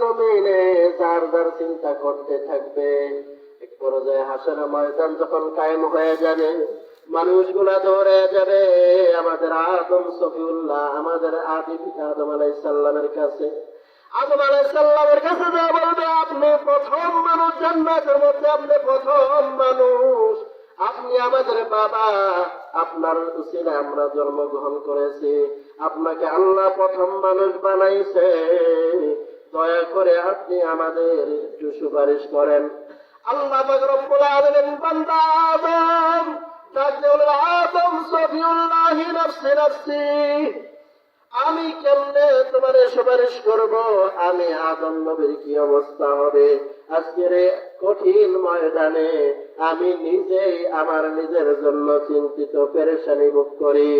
জমিনে যার যার চিন্তা করতে থাকবে। এক পর্যায়ে হাসরের ময়দান যখন কায়েম হয়ে যাবে, মানুষগুলা দৌড়ে যাবে আমাদের আদম সফিউল্লাহ, আমাদের আদি পিতা আদম আলাইহিস সালামের কাছে। আদম আলাইহিস সালামের কাছে যা বলবে, আপনি প্রথম মানুষ জান্নাতের মধ্যে, আপনি প্রথম মানুষ, আপনি আমাদের বাবা, আপনার উসিলায় আমরা জন্মগ্রহণ করেছি, আপনাকে আল্লাহ প্রথম মানুষ বানাইছে, দয়া করে আপনি আমাদের একটু সুপারিশ করেন। আল্লাহ পাক রব্বুল আলামিন বান্দা আদম ডাকতে বললেন, আদম সফিউল্লাহ নফসি নফসি, আমি কেমনে তোমার সুপারিশ করব? আমি আদম নবীর কি অবস্থা হবে আজকের কঠিন ময়দানে? আমি নিজেই আমার নিজের জন্য চিন্তিত, পেরেশানি ভোগ করি।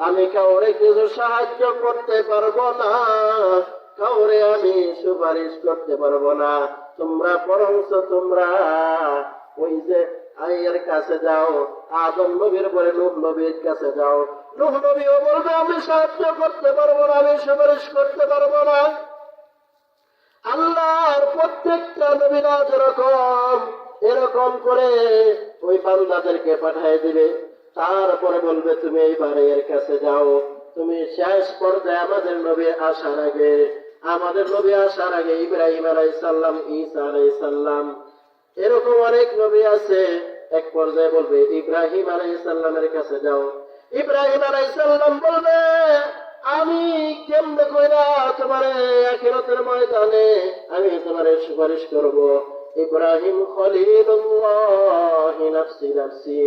আমি কাউরে কিছু সাহায্য করতে পারবো না, কাউরে আমি সুপারিশ করতে পারবো না। তোমরা বরঞ্চ তোমরা ওই যে আয়ের কাছে যাও, আদম নবীর পরে নূহ নবীর কাছে যাও। নূহ নবীও বলবে, আমি সাহায্য করতে পারবো না, আমি সুপারিশ করতে পারবো না। আল্লাহর প্রত্যেকটা নবীরা যেরকম এরকম করে ওই বান্দাদেরকে পাঠিয়ে দিবে। তারপরে বলবে, তুমি এইবারে এর কাছে যাও। তুমি শেষ পর্যায়ে আমাদের নবী আসার আগে, আমাদের নবী আসার আগে ইব্রাহিম আলাইহিস সালাম, ঈসা আলাইহিস সালাম, এরকম অনেক নবী আছে। এক পর্যায়ে বলবে, ইব্রাহিম আলাইহিস সালামের কাছে যাও। ইব্রাহিম আলাইহিস সালাম বলবে, আমি কেমনে কইরা তোমারে আখিরাতের ময়দানে আমি তোমারে সুপারিশ করব? ইব্রাহিম খলিলুল্লাহ নফসি নফসি,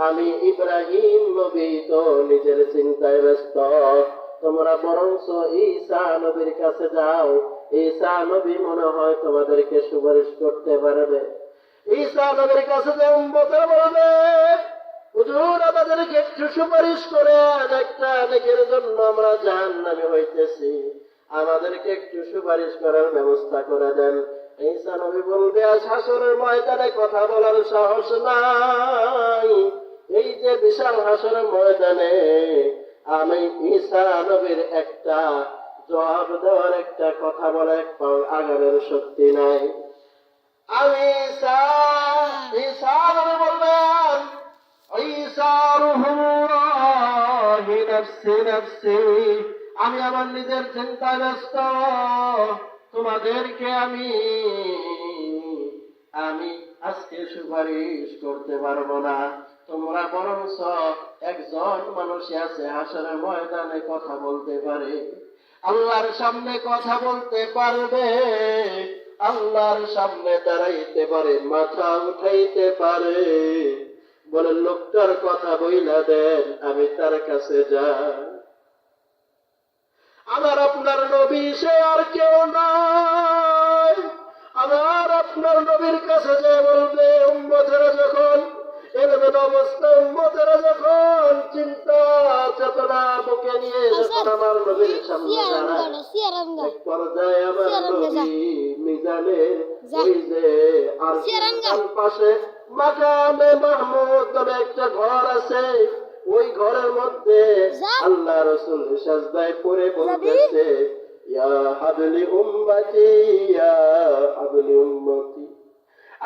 আমি ইব্রাহিম নবী তো নিজের চিন্তায় ব্যস্ত। তোমরা বরঞ্চ ঈসা নবীর কাছে যাও, ঈসা নবী মনে হয় তোমাদেরকে সুপারিশ করতে পারবে। ঈসা নবীর কাছে যে উম্মতেরা বলবে, হুজুর আমাদেরকে একটু সুপারিশ করে, একটা নেকের জন্য আমরা জাহান্নামী হইতেছি, আমাদেরকে একটু সুপারিশ করার ব্যবস্থা করে দেন। ঈসা নবী বলবে, আজ হাসরের ময়দানে কথা বলার সাহস নাই। এই যে বিশাল হাসরের ময়দানে আমি ঈসা নবীর একটা জবাব দেওয়ার, একটা কথা বলা, এক পাও আগানোর শক্তি নাই। আমি ঈসা নবী বলবেন, ঈসা রূহুল্লাহ নফসি নফসি, আমি আমার নিজের চিন্তায় ব্যস্ত, তোমাদেরকে আমি আজকে সুপারিশ করতে পারবো না। তোমরা বরঞ্চ একজন মানুষই আছে হাসরের ময়দানে কথা বলতে পারে, আল্লাহর সামনে কথা বলতে পারবে, আল্লাহর সামনে দাঁড়াইতে পারে, মাথা উঠাইতে পারে। বলে, লোকটার কথা বইলা দেন, আমি তার কাছে যাই। আমার আপনার নবী সে আর কেউ নাই। আমার আপনার নবীর কাছে যে বলবে, উম্মতেরা যখন এরকম অবস্থা, উম্মতেরা যখন চিন্তা চেতনা বুকে নিয়ে যখন আমার নবীর সামনে দাঁড়ায়, এক পর্যায়ে আমার নবী মিজানের ওই যে আর পাশে মাকামে মাহমুদ নামে একটা ঘর আছে, ওই ঘরের মধ্যে আল্লাহ রাসূল সিজদায় পড়ে বলতেছে, ইয়া হাবলি উম্মতি, ইয়া হাবলি উম্মতি।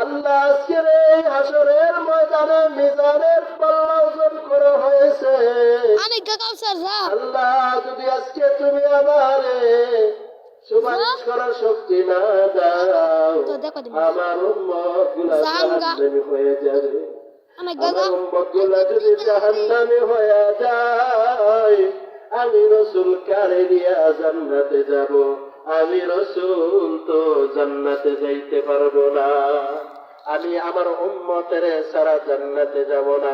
আল্লাহ আজকের এই হাসরের ময়দানে মিজানের পাল্লা ওজন করা হয়েছে। আল্লাহ যদি আজকে তুমি আমারে সুপারিশ করার শক্তি না দাও, আমার উম্মত গুলা জাহান্নামী হয়ে যাবে। আমার উম্মত গুলা যদি জাহান্নামী হয়ে যায়, আমি রাসূল কারে নিয়ে জান্নাতে যাব? আমি রাসূল তো জান্নাতে যাইতে পারবো না, আমি আমার উম্মতের ছাড়া জান্নাতে যাব না।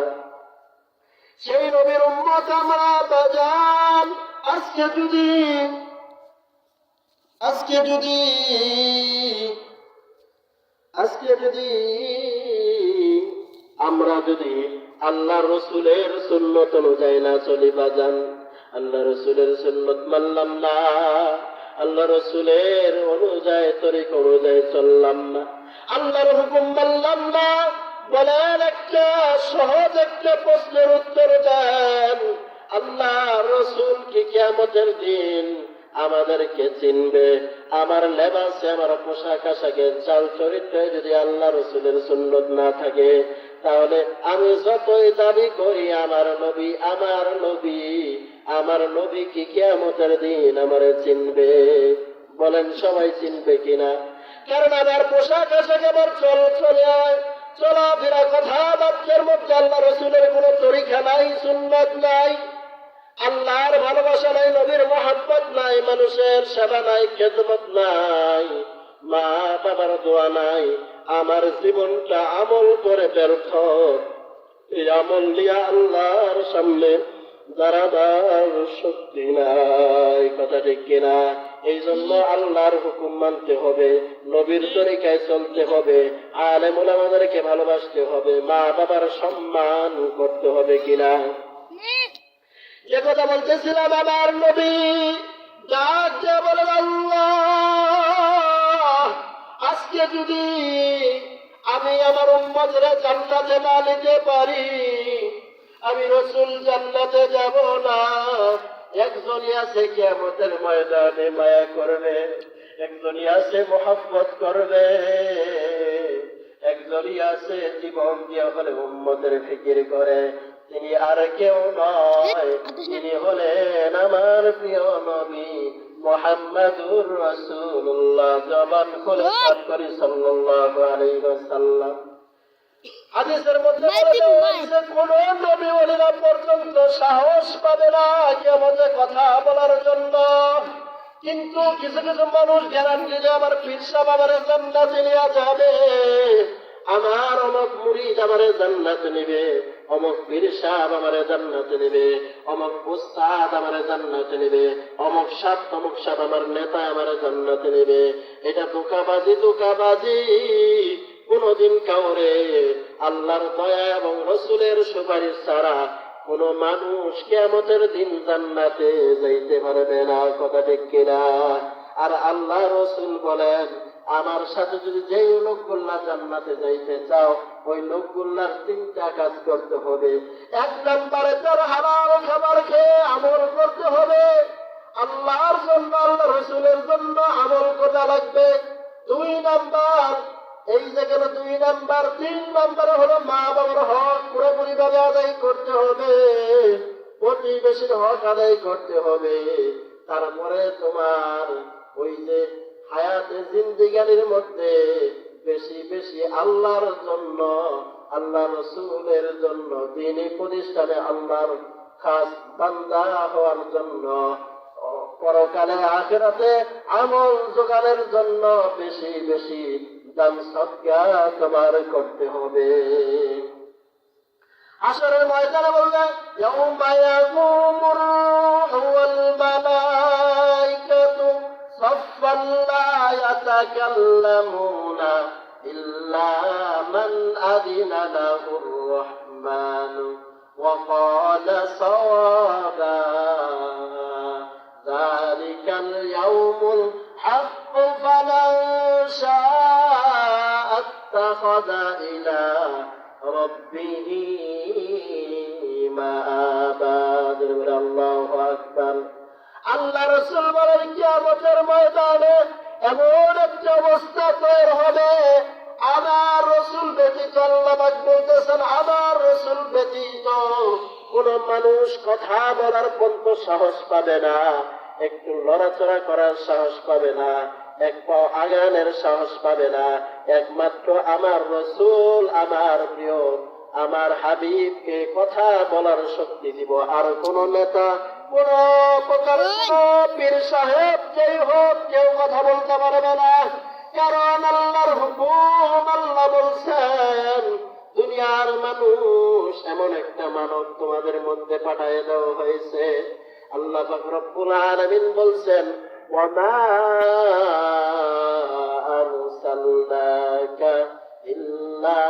সেই নবীর উম্মত আমরা বাজান, আজকে যদি আমরা যদি আল্লাহ রসুলের সুন্নত অনুযায়ী না চলি বাজান, আল্লাহ রসুলের সুন্নত মানলাম না, আল্লাহ রসুলের অনুযায়ী তরিকা অনুযায়ী চললাম না, আল্লাহর হুকুম মানলাম না, বলেন একটা সহজ একটা প্রশ্নের উত্তর দেন। আল্লাহ রসুল কি কিয়ামতের দিন আমাদেরকে চিনবে। আমার লেবাসে, আমার পোশাক আশাকে, চাল চরিত্রে যদি আল্লাহ রসুলের সুন্নত না থাকে, তাহলে আমি যতই দাবি করি আমার নবী, আমার নবী কি কিয়ামতের দিন আমারে চিনবে? বলেন সবাই চিনবে কিনা? কারণ আমার পোশাক আশাক, আমার চলাফেরা, কথাবার্তার মধ্যে আল্লাহ রসুলের কোন তরিকা নাই, সুন্নত নাই, আল্লাহর ভালোবাসা নাই, নবীর মহব্বত নাই, মানুষের সেবা নাই, খেদমত নাই, মা বাবার দোয়া নাই। আমার জীবনটা আমল করে ব্যর্থ। এই আমল নিয়ে আল্লাহর সামনে দাঁড়াবার শক্তি নাই। কথা ঠিক কিনা? এই জন্য আল্লাহর হুকুম মানতে হবে, নবীর তরিকায় চলতে হবে, আলেম ওলামাদেরকে ভালোবাসতে হবে, মা বাবার সম্মান করতে হবে কিনা? যে কথা বলতেছিলাম, আমার নবী ডাক দিয়ে বলেন, আল্লাহ, আজকে যদি আমি আমার উম্মতরা জান্নাতে না নিতে পারি, আমি রসুল জান্নাতে যাব না। একজনই আছে কিয়ামতের ময়দানে মায়া করবে, একজনই আছে মহব্বত করবে, একজনই আছে জীবন দিয়ে হলে উম্মতের ফিকির করে। তিনি আর কেউ নয়, তিনি হলেন আমার প্রিয় নবী মুহাম্মাদুর রাসূলুল্লাহ। জবান খুলে পাঠ করি সাল্লাল্লাহু আলাইহি ওয়াসাল্লাম। হাদিসের মধ্যে বলা হয়েছে, কোন নবী ওলিরা পর্যন্ত সাহস পাবে না কিয়ামতে কথা বলার জন্য। কিন্তু কিছু কিছু মানুষ গ্যারান্টি দেয়, আমার পীর সাহেব আমারে জান্নাতে নিয়ে যাবে, আমার অমুক মুরিদ আমারে জান্নাতে নেবে, অমুক পীর সাহেব আমারে জান্নাতে নেবে, অমুক উস্তাদ আমারে জান্নাতে নেবে, অমুক সাহেব আমার নেতা আমারে জান্নাতে নেবে। এটা ধোঁকাবাজি। কোনদিন কাউরে আল্লাহর দয়া এবং রসুলের সুপারিশ ছাড়া কোন মানুষ কিয়ামতের দিন জান্নাতে যাইতে পারবে না। কথা ঠিক কিনা? আর আল্লাহ রসুল বলেন, আমার সাথে যদি যেই লোকগুলা জান্নাতে যাইতে চাও, ওই লোকগুলার 3টা কাজ করতে হবে। 1 নম্বরে তার হালাল খাবার খেয়ে আমল করতে হবে, আল্লাহর জন্য, আল্লাহ রসুলের জন্য আমল করা লাগবে। 2 নাম্বার, এই যেখানে 2 নাম্বার, 3 নাম্বারে হলো মা বাবার হক পুরোপুরি ভাবে আদায় করতে হবে, প্রতিবেশীর হক আদায় করতে হবে। তারপরে তোমার ওই যে হায়াতে জিন্দেগানির মধ্যে বেশি বেশি আল্লাহর জন্য, আল্লাহ রসুলের জন্য, দ্বীনি প্রতিষ্ঠানে আল্লাহর খাস বান্দা হওয়ার জন্য, পরকালে আখিরাতে আমল জোগাড়ের জন্য বেশি বেশি দান সদকা তোমার করতে হবে। হাশরের ময়দানে বলবে, ইয়াউমা ইয়াকুমুর রূহু ওয়াল মালাইকাতু সাফফান লা ইয়াতাকাল্লামুনা ইল্লা মান আযিনা লাহুর রাহমানু ওয়া ক্বালা সাওয়াবা। যালিকাল ইয়াউমুল হাক্ক ফামান শাআ আত্তাখাযা ইলা রাব্বিহি মাআবা। আল্লাহু আকবার। আল্লাহ রাসূল বলেন, কিয়ামতের ময়দানে এমন একটা অবস্থা তৈরি হবে, আমার রাসূল ব্যতীত, আল্লাহ পাক বলতেছেন, আমার রাসূল ব্যতীত কোন মানুষ কথা বলার পর্যন্ত সাহস পাবে না, একটু লড়াচড়া করার সাহস পাবে না, এক পাও আগানের সাহস পাবে না। একমাত্র আমার রাসূল, আমার প্রিয়, আমার হাবিবকে কথা বলার শক্তি দিব। আর কোন নেতা, কোন প্রকার পীর সাহেব যেই হোক, কেউ কথা বলতে পারবে না। কারণ আল্লাহর হুকুম, আল্লাহ বলছেন, দুনিয়ার মানুষ এমন একটা মানব তোমাদের মধ্যে পাঠিয়ে দেওয়া হয়েছে। আল্লাহ পাক রব্বুল আলামিন বলছেন, ওয়ামা আরসালনাকা ইল্লা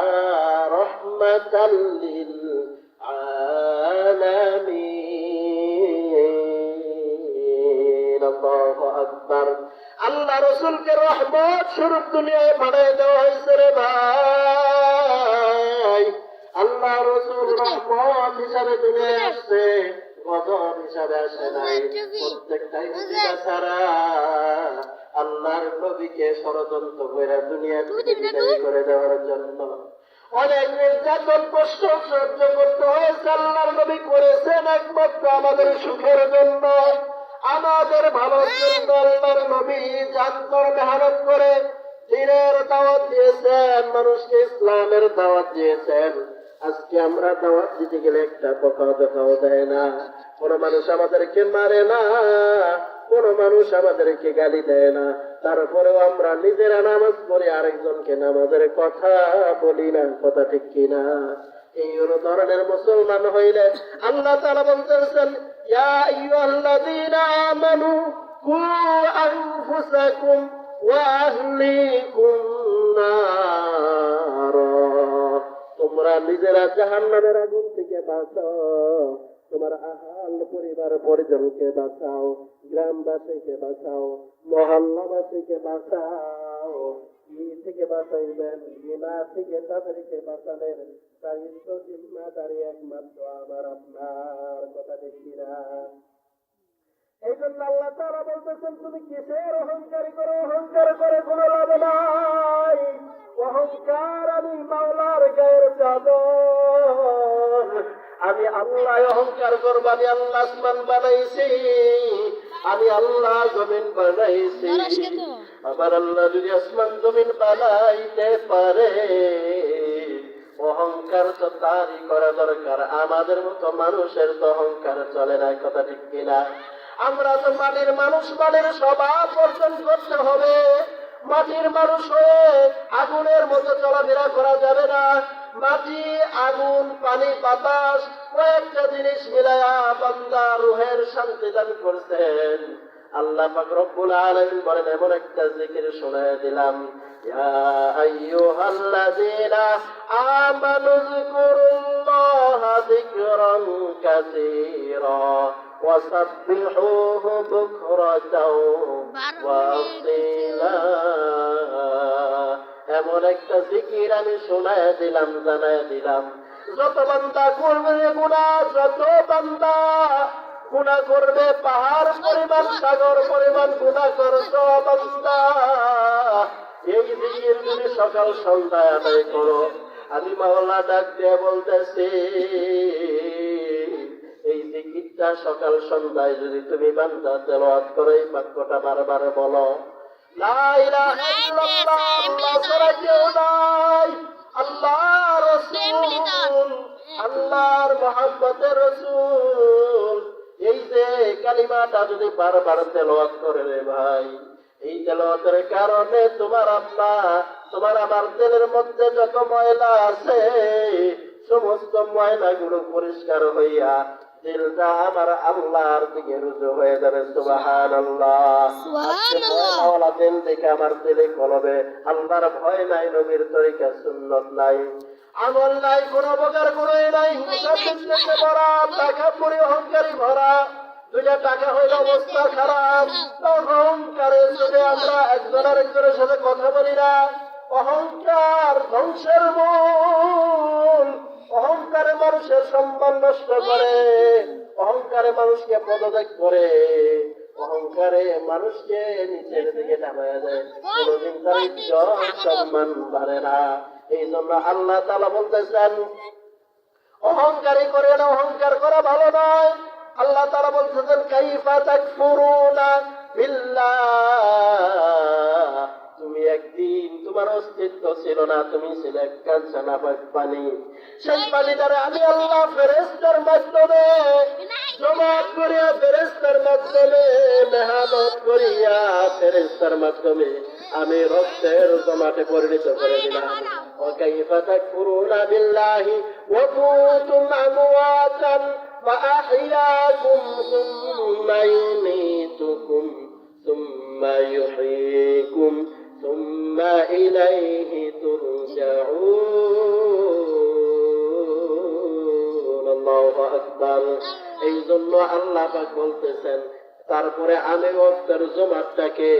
রাহমাতাল লিল আলামিন। আল্লাহু আকবার। আল্লাহ রাসূলকে রহমত স্বরূপ দুনিয়ায় পাঠিয়ে দেওয়া হয়েছে রে ভাই। আল্লাহ রাসূল রহমত হিসাবে দুনিয়ায় আসছে, ওজন হিসাবে আসে নাই, প্রত্যেকটাই মুজিজা ছাড়া আল্লাহর নবীকে ষড়যন্ত্র করে দুনিয়া থেকে বিদায় করে দেওয়ার জন্য অনেক নির্যাতন কষ্ট সহ্য করতে হয়েছে। আল্লাহর নবী করেছেন একমাত্র আমাদের সুখের জন্য, আমাদের ভালোর জন্য। আল্লাহর নবী জান্তর মেহনত করে দ্বীনের দাওয়াত দিয়েছেন, মানুষকে ইসলামের দাওয়াত দিয়েছেন। আজকে আমরা দাওয়াত দিতে গেলে একটা পকাও দেখাও দেয় না, কোন মানুষ আমাদেরকে মারে না, কোন মানুষ আমাদেরকে গালি দেয় না, তারপরেও আমরা নিজেরা নামাজ পড়ে আরেকজনকে নামাজের কথা বলি না। কথা ঠিক কিনা? এই ধরনের মুসলমান হইলে আল্লাহ তাআলা বলতেছেন, ইয়া আইয়ুহাল্লাযীনা আমানু কু আনফুসাকুম ওয়া আহলিকুম নার, তোমরা নিজেরা জাহান্নামের আগুন থেকে বাঁচাও, তোমার আহাল পরিবার পরিজনকে বাঁচাও, গ্রামবাসীকে বাঁচাও, মহল্লাবাসীকে বাঁচাও। কি থেকে বাঁচাইবেন? গুনাহ থেকে তাদেরকে বাঁচালেন, দায়িত্ব জিম্মাদারি একমাত্র আমার আপনার। কথা দেখি না? এই জন্য আল্লাহ তাআলা বলতেছেন, তুমি কিসের অহংকারী করো? অহংকার করে কোনো লাভ নাই। অহংকার আমি মাওলার গায়ের চাদর। আমি আল্লাহ অহংকার করব, আমি আল্লাহ আসমান বানাইছি, আমি আল্লাহ জমিন বানাইছি। আবার আল্লাহ যদি আসমান জমিন বানাইতে পারে, অহংকার তো তারই করা দরকার। আমাদের মতো মানুষের তো অহংকার চলে না। কথা ঠিক কিনা? আমরা তো মাটির মানুষ, মাটির স্বভাব অর্জন করতে হবে। মাটির মানুষ হয়ে আগুনের মতো চলাফেরা করা যাবে না। মাটি, আগুন, পানি, বাতাস কয়েকটা জিনিস মিলায়া বান্দা রুহের শান্তি দান করছেন। আল্লাহ পাক রব্বুল আলামিন বলেন, এমন একটা জিকির শোনায় দিলাম, ইয়া আইয়ুহাল্লাযীনা আমানু যিকুরুল্লাহা যিকরান কাসীরা ওয়াসাব্বিহুহু বুকরাতাও ওয়া আসীলা। এমন একটা জিকির আমি শোনায় দিলাম, জানায় দিলাম, যত বান্দা করবে গুনাহ, যত বান্দা গুনাহ করবে, পাহাড় পরিমাণ, সাগর পরিমাণ গুনাহ করছো বান্দা, এই জিকির তুমি সকাল সন্ধ্যায় আদায় করো। আমি মাওলা ডাক দিয়ে বলতেছি, এই জিকিরটা সকাল সন্ধ্যায় যদি তুমি বান্দা তেলাওয়াত করো, এই বাক্যটা বারবার বলো, লা ইলাহা ইল্লাল্লাহ, আল্লাহ ছাড়া কেউ নাই, আল্লাহ রাসূল, আল্লাহর মুহাম্মদের রাসূল। এই যে কালিমাটা যদি বারবার তেলাওয়াত করে রে ভাই, এই তেলাওয়াতের কারণে তোমার আল্লাহ, তোমার আমার দিলের মধ্যে যত ময়লা আছে, সমস্ত ময়লাগুলো পরিষ্কার হইয়া দিলটা আমার আল্লাহর দিকে রুজু হয়ে যাবে। সুবহানাল্লাহ। সুবহানাল্লাহ। দিল থেকে আমার দিলে কলবে আল্লাহর ভয় নাই, নবীর তরিকা সুন্নাত নাই, আমল নাই, কোন প্রকার গুনাহ নাই, হিংসা বিদ্বেষে ভরা, তাকাব্বুরি অহংকারী ভরা। দুইটা টাকা হইলে অবস্থা খারাপ। অহংকারের যদি আমরা একজন আরেকজনের সাথে কথা বলি না, অহংকার ধ্বংসের মূল। অহংকারে মানুষের সম্মান নষ্ট করে, অহংকারে মানুষকে পদত্যাগ করে, অহংকারে মানুষকে নিচের দিকে নামায়া দেয়, কোনদিন তার ইজ্জত সম্মান বাড়ে না। এই জন্য আল্লাহ তাআলা বলতেছেন, অহংকারী করে না, অহংকার করা ভালো নয়। আল্লাহ তাআলা বলতেছেন, কাইফা তাকফুরুনা বিল্লাহ, তুমি একদিন তোমার অস্তিত্ব ছিল না, তুমি ছিলে এক কাঁচা পানি। সেই পানিটারে আমি আল্লাহ ফেরেশতার মাধ্যমে জমাত করিয়া, ফেরেশতার মাধ্যমে মেহনত করিয়া, ফেরেশতার মাধ্যমে আমি রক্তের জমাটে পরিণত করে দিলাম। ওয়াকাইফা তাকফুরুনা বিল্লাহি ওয়া কুনতুম আমওয়াতান فأحياكم ثم يميتكم ثم يحييكم ثم إليه ترجعون الله أكبر। এই জন্য আল্লাহ পাক বলতেছেন, তারপরে আমি ওয়াক্তের জমাতটাকে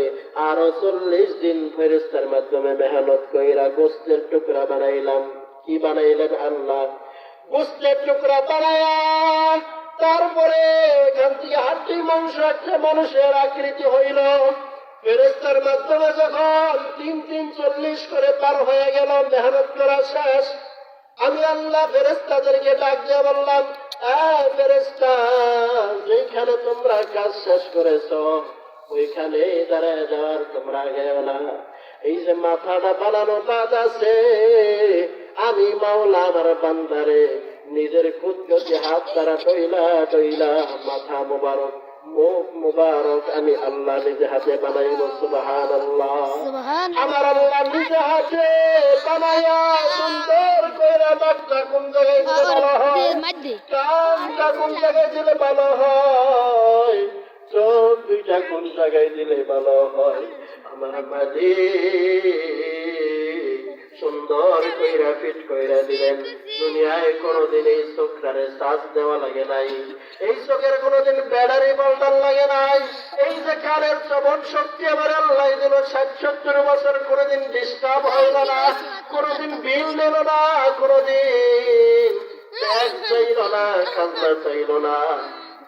আরো 40 দিন ফেরেশতার মাধ্যমে মেহনত কইরা গোশতের টুকরা বানাইলাম। কি বানাইলেন আল্লাহ? গোশতের টুকরা বানায়া তারপরে ওইখান থেকে হাড্ডি মাংস একটা মানুষের আকৃতি হইল। ফেরেশতার মাধ্যমে যখন 3-3 করে পার হয়ে গেল, মেহনত করা শেষ, আমি আল্লাহ ফেরেশতাদেরকে ডাক দিয়ে বললাম, ফেরেশতা, যেখানে তোমরা কাজ শেষ করেছ ওইখানে দাঁড়ায় যাওয়ার তোমরা গেও না। এই যে মাথাটা বানানো কাজ আছে, আমি মাওলা আমার বান্দারে নিজের কুদরতি হাত দ্বারা টইলা টইলা মাথা মুবারক, মুখ মুবারক আমি আল্লাহ নিজে হাতে বানাইব। সুবহানাল্লাহ। আমার আল্লাহ নিজে হাতে বানাইয়া সুন্দর কইরা নাকটা কোন জায়গায় দিলে ভালো হয়, কানটা কোন জায়গায় দিলে ভালো হয়, চোখ দুইটা কোন জায়গায় দিলে ভালো হয়, আমার মালিক সুন্দর কইরা ফিট কইরা দিলেন। দুনিয়ায় কোনোদিন এই চোখটারে চার্জ দেওয়া লাগে নাই, এই চোখের কোনোদিন ব্যাটারি পাল্টান লাগে নাই, এই যে কানের শ্রবণ শক্তি আমার আল্লাহ দিল 60-70 বছর, কোনোদিন ডিস্টার্ব হইল না, কোনোদিন বিল নিল না, কোনোদিন ট্যাক্স চাইল না, খাজনা চাইল না,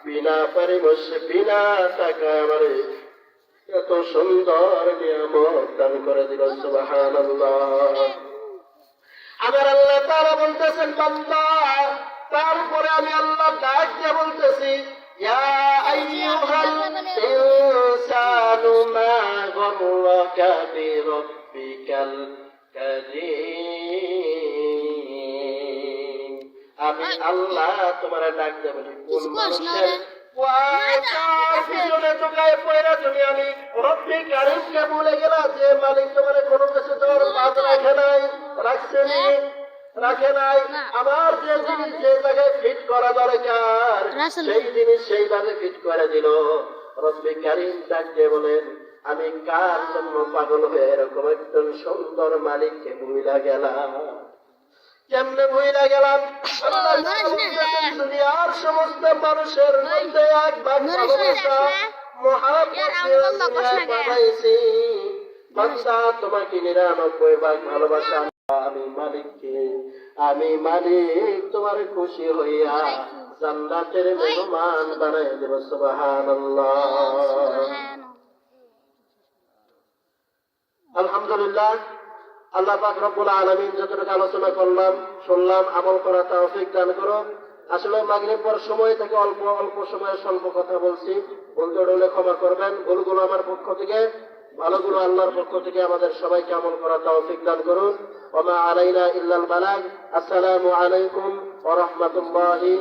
বিনা পরিবেশে বিনা টাকায় আমার এত সুন্দর নিয়ামত দান করে দিল। সুবহানাল্লাহ। আমার আল্লাহ তাআলা বলতেছেন, বান্দা, তারপরে আমি আল্লাহ ডাক দিয়ে বলতেছি, ইয়া আইয়ুহাল ইনসানু মা গররাকা বিরাব্বিকাল কারীম। আমি আল্লাহ তোমার ডাক দিয়ে বলি, কোন মানুষের পিছনে তোকায় পয়রা তুমি আমি রব্বি কারীমকে ভুলে গেলা, যে মালিক তোমার কোনো কিছু দেওয়ার বাদ রাখে নাই, রাখে নাই। আমার যে জিনিস যে জায়গায় ফিট করা দরকার সেই জিনিস সেইভাবে ফিট করে দিল। রব্বি কারীম ডাক দিয়ে বলেন, আমি কার জন্য পাগল হয়ে এরকম একজন সুন্দর মালিককে ভুলে গেলাম? কেমনে ভুইলা গেলাম? দুনিয়ার সমস্ত মানুষের মধ্যে এক ভাগ ভালোবাসা মহাব্বত পাঠাইছি, বান্দা তোমাকে 99 ভাগ ভালোবাসা আমি মালিককে, আমি মালিক তোমার খুশি হইয়া জান্নাতের মেহমান বানাই দেব। সুবহানাল্লাহ। আলহামদুলিল্লাহ। আল্লাহ পাক রব্বুল আলামিন যতটুকু আলোচনা করলাম শুনলাম, আমল করার তৌফিক দান করো। আসলে মাগরিব পর সময় থেকে অল্প সময়ে স্বল্প কথা বলছি, বলতে হলে ক্ষমা করবেন। ভুলগুলো আমার পক্ষ থেকে, ভালোগুলো আল্লাহর পক্ষ থেকে আমাদের সবাইকে আমল করার তৌফিক দান করুন। ওয়া মা আলাইনা ইল্লাল বালাগ। আসসালামু আলাইকুম ওয়া রাহমাতুল্লাহি।